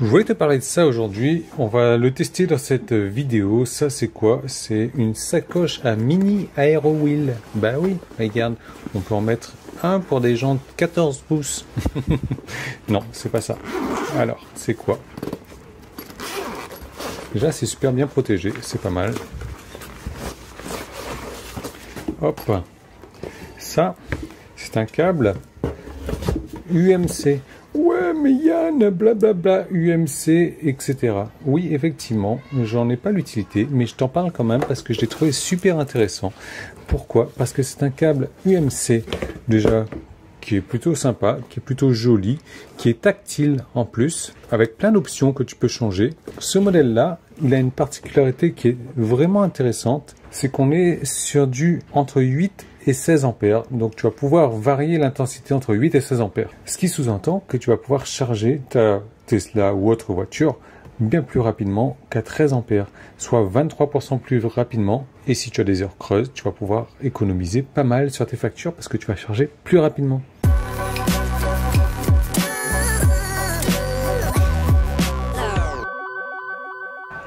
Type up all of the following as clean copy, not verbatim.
Je voulais te parler de ça aujourd'hui. On va le tester dans cette vidéo. Ça, c'est quoi? C'est une sacoche à mini Aero Wheel. Bah oui, regarde, on peut en mettre un pour des gens de 14 pouces. Non, c'est pas ça. Alors, c'est quoi? Déjà, c'est super bien protégé. C'est pas mal. Hop. Ça, c'est un câble UMC. Ouais, mais Yann, blablabla, UMC, etc. Oui, effectivement, j'en ai pas l'utilité, mais je t'en parle quand même parce que je l'ai trouvé super intéressant. Pourquoi? Parce que c'est un câble UMC, déjà, qui est plutôt sympa, qui est plutôt joli, qui est tactile en plus, avec plein d'options que tu peux changer. Ce modèle-là, il a une particularité qui est vraiment intéressante, c'est qu'on est sur du entre 8 et 16 ampères, donc tu vas pouvoir varier l'intensité entre 8 et 16 ampères. Ce qui sous-entend que tu vas pouvoir charger ta Tesla ou autre voiture bien plus rapidement qu'à 13 ampères, soit 23% plus rapidement. Et si tu as des heures creuses, tu vas pouvoir économiser pas mal sur tes factures parce que tu vas charger plus rapidement.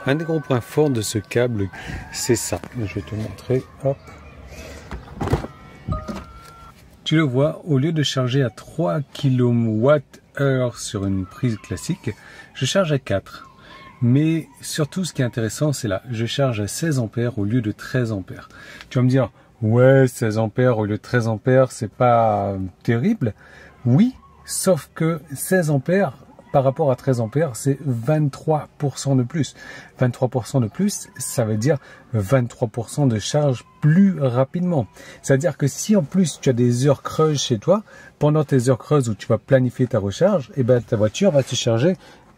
Un des gros points forts de ce câble, c'est ça. Je vais te montrer. Hop. Tu le vois, au lieu de charger à 3 kWh sur une prise classique, je charge à 4. Mais surtout, ce qui est intéressant, c'est là, je charge à 16 ampères au lieu de 13 ampères. Tu vas me dire, ouais, 16 ampères au lieu de 13 ampères, c'est pas terrible. Oui, sauf que 16 ampères par rapport à 13 ampères, c'est 23% de plus. 23% de plus, ça veut dire 23% de charge plus rapidement. C'est-à-dire que si en plus tu as des heures creuses chez toi, pendant tes heures creuses où tu vas planifier ta recharge, et ben ta voiture va se charger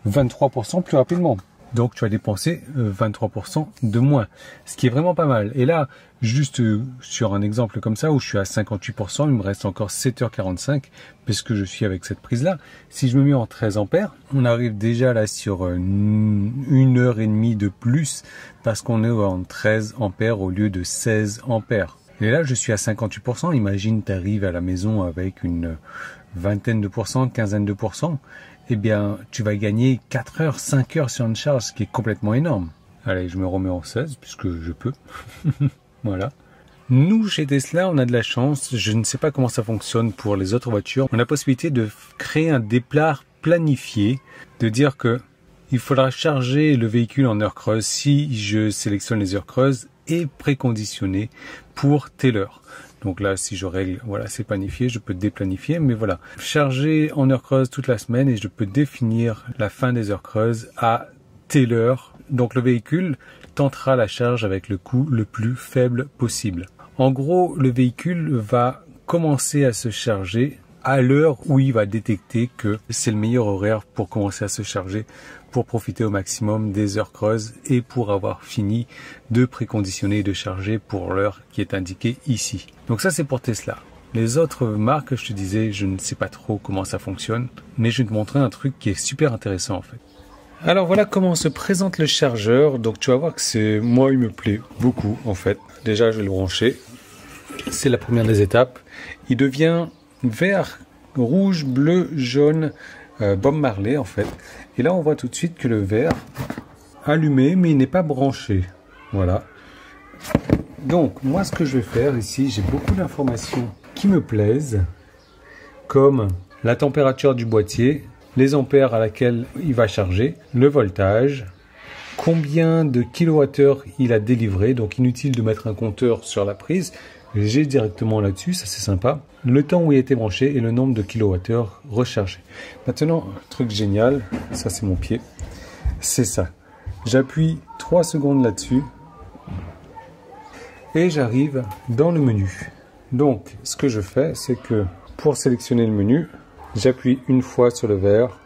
23% plus rapidement. Donc tu vas dépenser 23% de moins, ce qui est vraiment pas mal. Et là, juste sur un exemple comme ça, où je suis à 58%, il me reste encore 7h45, puisque je suis avec cette prise-là. Si je me mets en 13 ampères, on arrive déjà là sur 1h30 de plus, parce qu'on est en 13 ampères au lieu de 16 ampères. Et là, je suis à 58%. Imagine, tu arrives à la maison avec une vingtaine de pourcents, quinzaine de pourcents. Eh bien, tu vas gagner 4 heures, 5 heures sur une charge, ce qui est complètement énorme. Allez, je me remets en 16, puisque je peux. Voilà. Nous, chez Tesla, on a de la chance. Je ne sais pas comment ça fonctionne pour les autres voitures. On a la possibilité de créer un départ planifié, de dire que il faudra charger le véhicule en heures creuses si je sélectionne les heures creuses et préconditionné pour telle heure. Donc là, si je règle, voilà, c'est planifié, je peux déplanifier, mais voilà. Charger en heures creuses toute la semaine et je peux définir la fin des heures creuses à telle heure. Donc le véhicule tentera la charge avec le coût le plus faible possible. En gros, le véhicule va commencer à se charger à l'heure où il va détecter que c'est le meilleur horaire pour commencer à se charger, pour profiter au maximum des heures creuses et pour avoir fini de préconditionner et de charger pour l'heure qui est indiquée ici. Donc ça, c'est pour Tesla. Les autres marques, je te disais, je ne sais pas trop comment ça fonctionne, mais je vais te montrer un truc qui est super intéressant en fait. Alors voilà comment se présente le chargeur. Donc tu vas voir que moi il me plaît beaucoup en fait. Déjà je vais le brancher. C'est la première des étapes. Il devient vert, rouge, bleu, jaune, Bob Marley en fait. Et là on voit tout de suite que le vert allumé mais il n'est pas branché. Voilà. Donc moi ce que je vais faire ici, j'ai beaucoup d'informations qui me plaisent, comme la température du boîtier, les ampères à laquelle il va charger, le voltage, combien de kilowattheures il a délivré, donc inutile de mettre un compteur sur la prise, j'ai directement là-dessus, ça c'est sympa, le temps où il a été branché et le nombre de kilowattheures rechargés. Maintenant, un truc génial, ça c'est mon pied, c'est ça. J'appuie 3 secondes là-dessus et j'arrive dans le menu. Donc, ce que je fais, c'est que pour sélectionner le menu, j'appuie une fois sur le vert.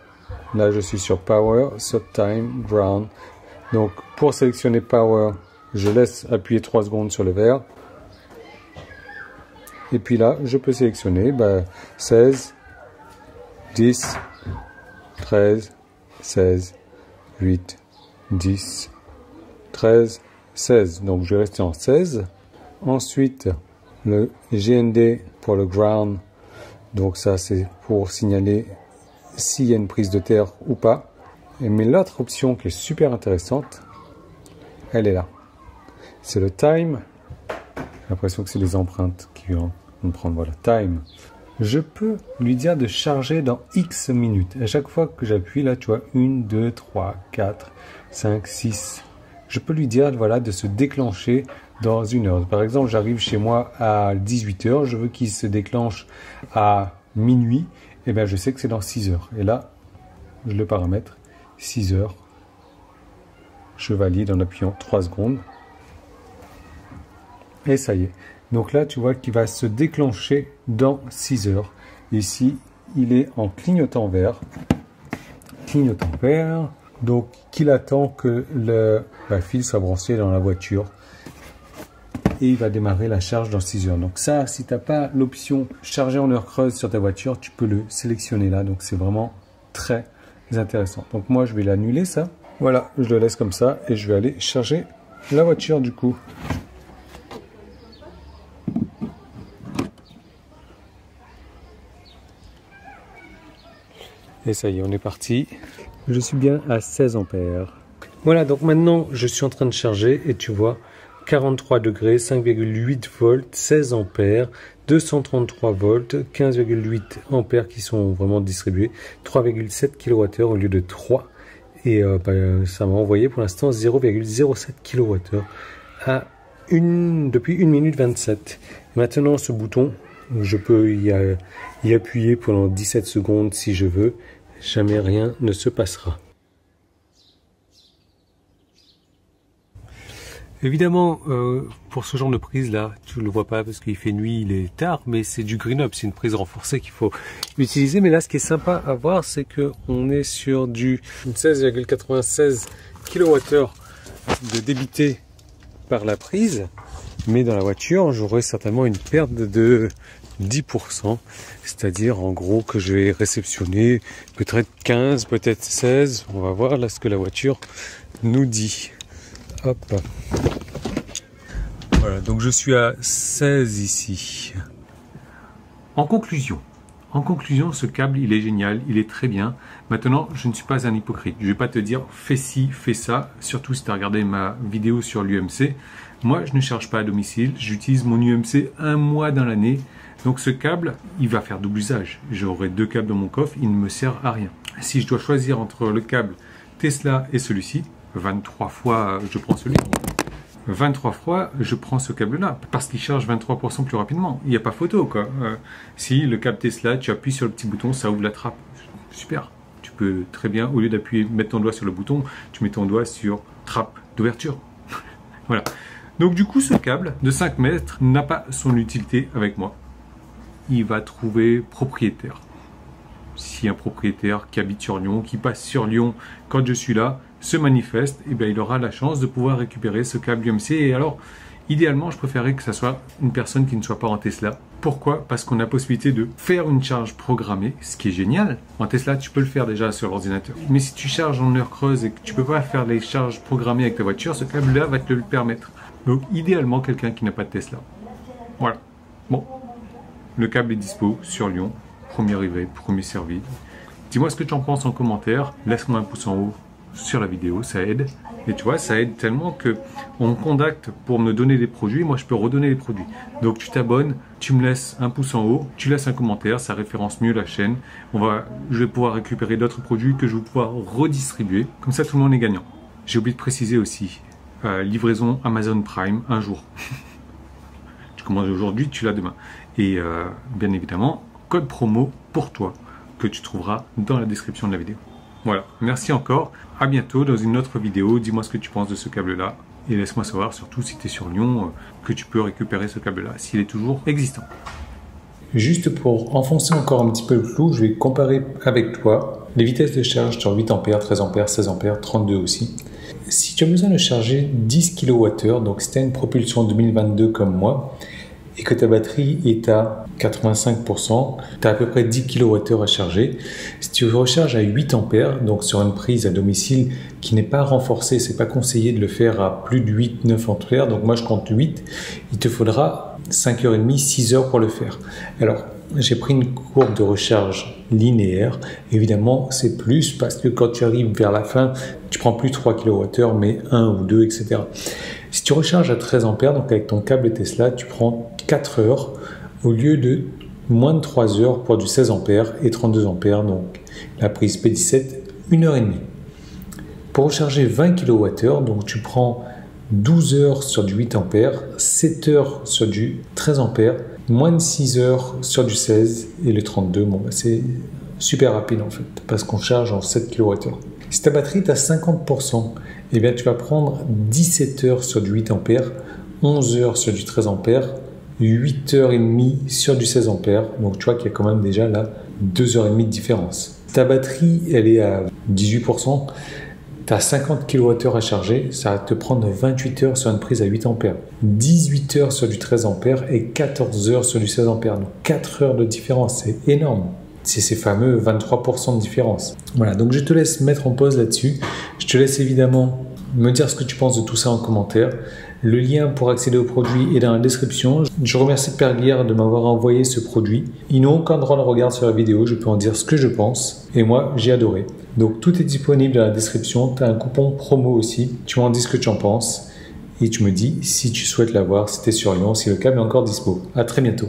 Là, je suis sur Power, Set Time, Ground. Donc, pour sélectionner Power, je laisse appuyer 3 secondes sur le vert. Et puis là, je peux sélectionner 16, 10, 13, 16, 8, 10, 13, 16. Donc, je vais rester en 16. Ensuite, le GND pour le Ground. Donc ça, c'est pour signaler s'il y a une prise de terre ou pas. Mais l'autre option qui est super intéressante, elle est là. C'est le time. J'ai l'impression que c'est les empreintes qui vont me prendre. Voilà, time. Je peux lui dire de charger dans X minutes. À chaque fois que j'appuie, là, tu vois, 1, 2, 3, 4, 5, 6. Je peux lui dire, voilà, de se déclencher dans 1 heure. Par exemple, j'arrive chez moi à 18 heures. Je veux qu'il se déclenche à minuit. Et bien, je sais que c'est dans 6 heures. Et là, je le paramètre. 6 heures. Je valide en appuyant 3 secondes. Et ça y est. Donc là, tu vois qu'il va se déclencher dans 6 heures. Ici, il est en clignotant vert. Clignotant vert. Donc, qu'il attend que le fil soit branché dans la voiture. Et il va démarrer la charge dans 6 heures. Donc ça, si tu n'as pas l'option charger en heure creuse sur ta voiture, tu peux le sélectionner là. Donc c'est vraiment très intéressant. Donc moi, je vais l'annuler ça. Voilà, je le laisse comme ça et je vais aller charger la voiture du coup. Et ça y est, on est parti. Je suis bien à 16 ampères. Voilà, donc maintenant, je suis en train de charger et tu vois, 43 degrés, 5,8 volts, 16 ampères, 233 volts, 15,8 ampères qui sont vraiment distribués, 3,7 kWh au lieu de 3. Et ça m'a envoyé pour l'instant 0,07 kWh depuis 1 minute 27. Maintenant, ce bouton, je peux y appuyer pendant 17 secondes si je veux. Jamais rien ne se passera. Évidemment, pour ce genre de prise là, tu ne le vois pas parce qu'il fait nuit, il est tard, mais c'est du green up, c'est une prise renforcée qu'il faut utiliser. Mais là, ce qui est sympa à voir, c'est qu'on est sur du 16,96 kWh de débité par la prise. Mais dans la voiture, j'aurai certainement une perte de 10%, c'est-à-dire en gros que je vais réceptionner peut-être 15, peut-être 16. On va voir là ce que la voiture nous dit. Hop. Voilà, donc je suis à 16 ici. En conclusion, ce câble, il est génial, il est très bien. Maintenant, je ne suis pas un hypocrite. Je ne vais pas te dire fais ci, fais ça, surtout si tu as regardé ma vidéo sur l'UMC. Moi, je ne charge pas à domicile, j'utilise mon UMC 1 mois dans l'année. Donc ce câble, il va faire double usage. J'aurai 2 câbles dans mon coffre, il ne me sert à rien. Si je dois choisir entre le câble Tesla et celui-ci, 23 fois je prends celui-ci. 23 fois je prends ce câble-là, parce qu'il charge 23% plus rapidement. Il n'y a pas photo, quoi. Si le câble Tesla, tu appuies sur le petit bouton, ça ouvre la trappe. Super. Tu peux très bien, au lieu d'appuyer, mettre ton doigt sur le bouton, tu mets ton doigt sur trappe d'ouverture. Voilà. Donc du coup, ce câble de 5 mètres n'a pas son utilité avec moi. Il va trouver propriétaire. Si un propriétaire qui habite sur Lyon, qui passe sur Lyon quand je suis là, se manifeste, eh bien, il aura la chance de pouvoir récupérer ce câble UMC. Et alors, idéalement, je préférerais que ce soit une personne qui ne soit pas en Tesla. Pourquoi? Parce qu'on a la possibilité de faire une charge programmée, ce qui est génial. En Tesla, tu peux le faire déjà sur l'ordinateur. Mais si tu charges en heure creuse et que tu ne peux pas faire les charges programmées avec ta voiture, ce câble-là va te le permettre. Donc, idéalement, quelqu'un qui n'a pas de Tesla. Voilà. Bon, le câble est dispo sur Lyon. Premier arrivé, premier servi. Dis-moi ce que tu en penses en commentaire. Laisse-moi un pouce en haut sur la vidéo, ça aide. Et tu vois, ça aide tellement que on me contacte pour me donner des produits. Moi, je peux redonner les produits. Donc, tu t'abonnes, tu me laisses un pouce en haut, tu laisses un commentaire, ça référence mieux la chaîne. Je vais pouvoir récupérer d'autres produits que je vais pouvoir redistribuer. Comme ça, tout le monde est gagnant. J'ai oublié de préciser aussi, livraison Amazon Prime, un jour. Tu commandes aujourd'hui, tu l'as demain. Et bien évidemment, code promo pour toi que tu trouveras dans la description de la vidéo. Voilà, merci encore, à bientôt dans une autre vidéo, dis-moi ce que tu penses de ce câble-là et laisse-moi savoir, surtout si tu es sur Lyon, que tu peux récupérer ce câble-là, s'il est toujours existant. Juste pour enfoncer encore un petit peu le clou, je vais comparer avec toi les vitesses de charge sur 8 ampères, 13 ampères, 16 ampères, 32 aussi. Si tu as besoin de charger 10 kWh, donc si tu as une propulsion 2022 comme moi, et que ta batterie est à 85%, tu as à peu près 10 kWh à charger. Si tu recharges à 8 ampères, donc sur une prise à domicile qui n'est pas renforcée, c'est pas conseillé de le faire à plus de 8-9 ampères, donc moi je compte 8, il te faudra 5h30, 6 heures pour le faire. Alors, j'ai pris une courbe de recharge linéaire. Évidemment, c'est plus parce que quand tu arrives vers la fin, tu prends plus 3 kWh, mais 1 ou 2, etc. Si tu recharges à 13 ampères, donc avec ton câble Tesla, tu prends 4 heures au lieu de moins de 3 heures pour du 16 ampères et 32 ampères, donc la prise P17, 1 heure et demie. Pour recharger 20 kWh, donc tu prends 12 heures sur du 8 ampères, 7 heures sur du 13 ampères, moins de 6 heures sur du 16 et le 32, bon, c'est super rapide en fait, parce qu'on charge en 7 kWh. Si ta batterie est à 50%, eh bien, tu vas prendre 17 heures sur du 8 ampères, 11 heures sur du 13 ampères, 8 heures et demie sur du 16 ampères. Donc tu vois qu'il y a quand même déjà là 2 heures et demie de différence. Ta batterie, elle est à 18%. Tu as 50 kWh à charger, ça va te prendre 28 heures sur une prise à 8 ampères, 18 heures sur du 13 ampères et 14 heures sur du 16 ampères. Donc 4 heures de différence, c'est énorme. C'est ces fameux 23% de différence. Voilà, donc je te laisse mettre en pause là-dessus. Je te laisse évidemment me dire ce que tu penses de tout ça en commentaire. Le lien pour accéder au produit est dans la description. Je remercie Pergear de m'avoir envoyé ce produit. Ils n'ont aucun droit de regard sur la vidéo, je peux en dire ce que je pense. Et moi, j'ai adoré. Donc tout est disponible dans la description. Tu as un coupon promo aussi. Tu m'en dis ce que tu en penses. Et tu me dis si tu souhaites l'avoir, si tu es sur Lyon, si le câble est encore dispo. À très bientôt.